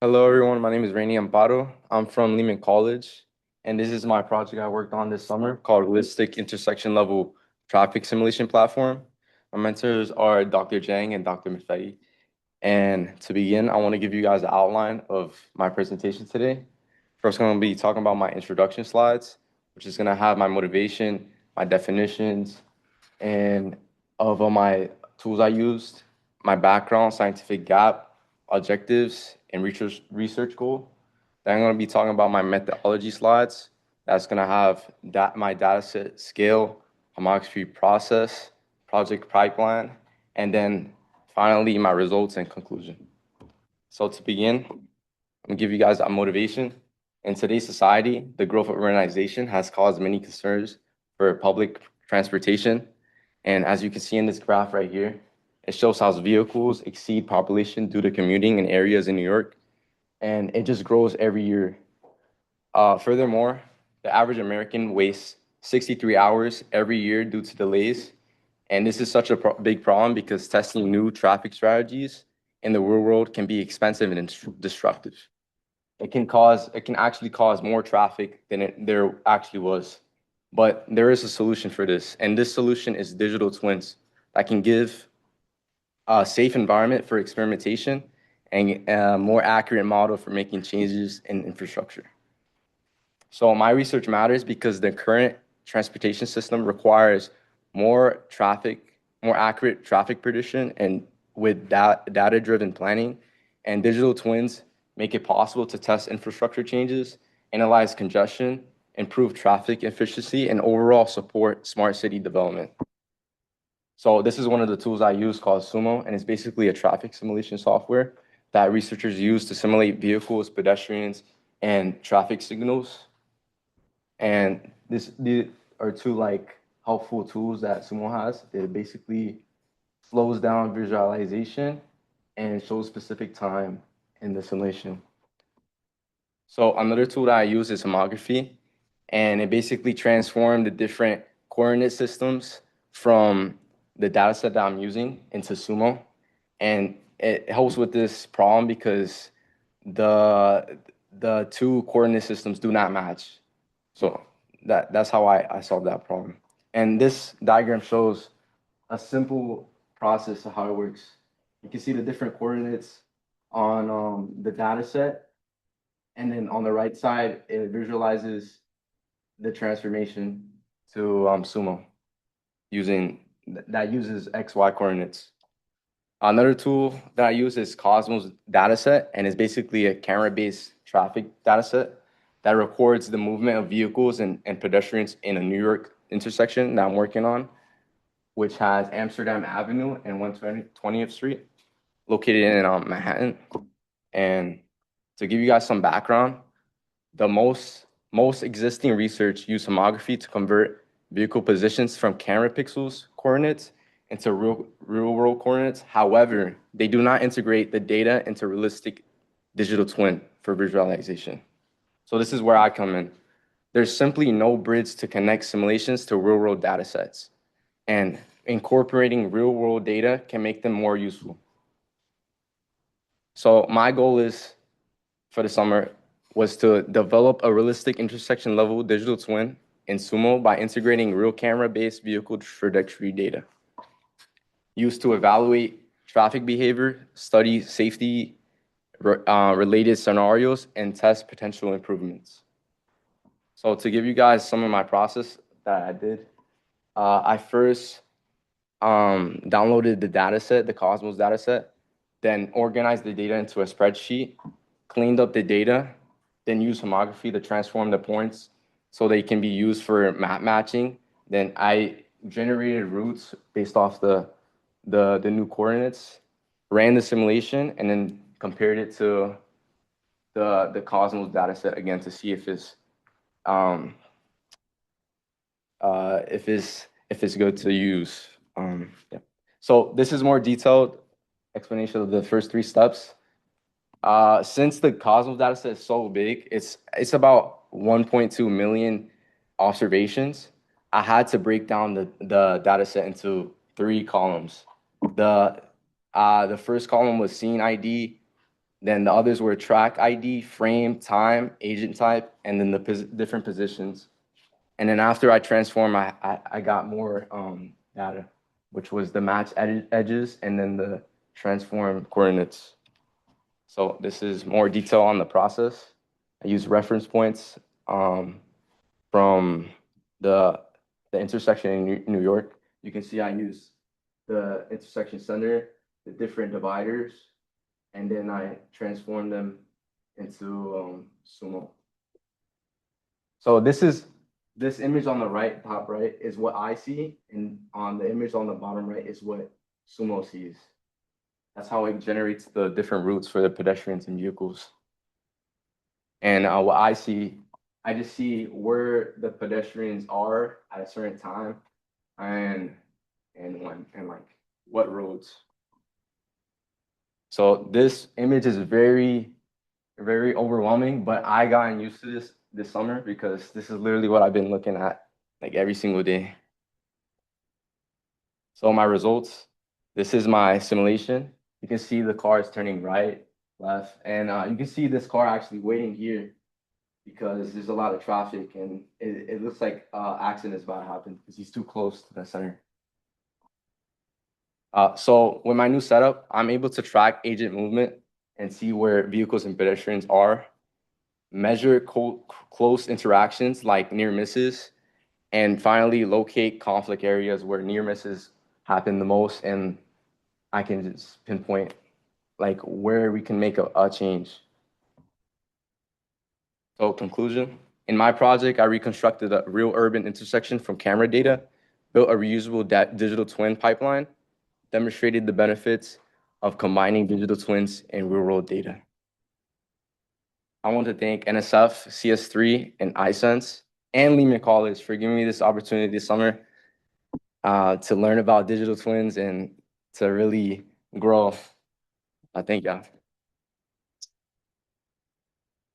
Hello, everyone. My name is Amparo. I'm from Lehman College, and this is my project I worked on this summer called Holistic Intersection Level Traffic Simulation Platform. My mentors are Dr. Jang and Dr. Mifei. And to begin, I want to give you guys an outline of my presentation today. First, I'm going to be talking about my introduction slides, which is going to have my motivation, my definitions, and of my tools I used, my background, scientific gap, objectives, and research goal. Then I'm going to be talking about my methodology slides. That's going to have my data set scale, homography process, project pipeline, and then finally my results and conclusion. So to begin, I'm going to give you guys a motivation. In today's society, the growth of urbanization has caused many concerns for public transportation. And as you can see in this graph right here, it shows how vehicles exceed population due to commuting in areas in New York, and it just grows every year. Furthermore, the average American wastes 63 hours every year due to delays, and this is such a big problem because testing new traffic strategies in the real world can be expensive and destructive. It can actually cause more traffic than there actually was. But there is a solution for this, and this solution is digital twins that can give a safe environment for experimentation and a more accurate model for making changes in infrastructure. So my research matters because the current transportation system requires more accurate traffic prediction and with data-driven planning, and digital twins make it possible to test infrastructure changes, analyze congestion, improve traffic efficiency, and overall support smart city development. So this is one of the tools I use called Sumo, and it's basically a traffic simulation software that researchers use to simulate vehicles, pedestrians, and traffic signals. And these are two helpful tools that Sumo has. It basically slows down visualization and shows specific time in the simulation. So another tool that I use is homography, and it basically transformed the different coordinate systems from the data set that I'm using into Sumo. And it helps with this problem because the two coordinate systems do not match. So that's how I solved that problem. And this diagram shows a simple process of how it works. You can see the different coordinates on the data set, and then on the right side, it visualizes the transformation to Sumo that uses XY coordinates. Another tool that I use is Cosmos dataset, and it's basically a camera-based traffic dataset that records the movement of vehicles and pedestrians in a New York intersection that I'm working on, which has Amsterdam Avenue and 120th Street, located in Manhattan. And to give you guys some background, the most existing research use homography to convert vehicle positions from camera pixels coordinates into real world coordinates. However, they do not integrate the data into realistic digital twin for visualization. So this is where I come in. There's simply no bridge to connect simulations to real world data sets, and incorporating real world data can make them more useful. So my goal is for the summer was to develop a realistic intersection level digital twin in Sumo by integrating real camera-based vehicle trajectory data used to evaluate traffic behavior, study safety related scenarios, and test potential improvements. So to give you guys some of my process that I did, I first downloaded the data set, the Cosmos data set, then organized the data into a spreadsheet, cleaned up the data, then used homography to transform the points so they can be used for map matching. Then I generated routes based off the new coordinates, ran the simulation, and then compared it to the Cosmos data set again to see um, if it's good to use. Yeah. So this is more detailed explanation of the first three steps. Since the Cosmos dataset is so big, it's about 1.2 million observations. I had to break down the dataset into three columns. The first column was scene ID, Then the others were track ID, frame, time, agent type, and then the different positions. And then after I transformed, I got more data, which was the match edges and then the transform coordinates. So this is more detail on the process. I use reference points from the intersection in New York. You can see I use the intersection center, the different dividers, and then I transform them into Sumo. So this image on the right, top right, is what I see, and on the image on the bottom right is what Sumo sees. That's how it generates the different routes for the pedestrians and vehicles. And what I see, I just see where the pedestrians are at a certain time, and when and like what roads. So this image is very overwhelming, but I gotten used to this summer because this is literally what I've been looking at like every single day. So my results, this is my simulation. You can see the car is turning right, left, and you can see this car actually waiting here because there's a lot of traffic and it looks like accident is about to happen because he's too close to the center. So with my new setup, I'm able to track agent movement and see where vehicles and pedestrians are, measure close interactions like near misses, and finally locate conflict areas where near misses happen the most, and I can just pinpoint like where we can make a change. So conclusion, in my project, I reconstructed a real urban intersection from camera data, built a reusable digital twin pipeline, demonstrated the benefits of combining digital twins and real world data. I want to thank NSF, CS3, and iSense, and Lehman College for giving me this opportunity this summer to learn about digital twins and to really grow. Thank you.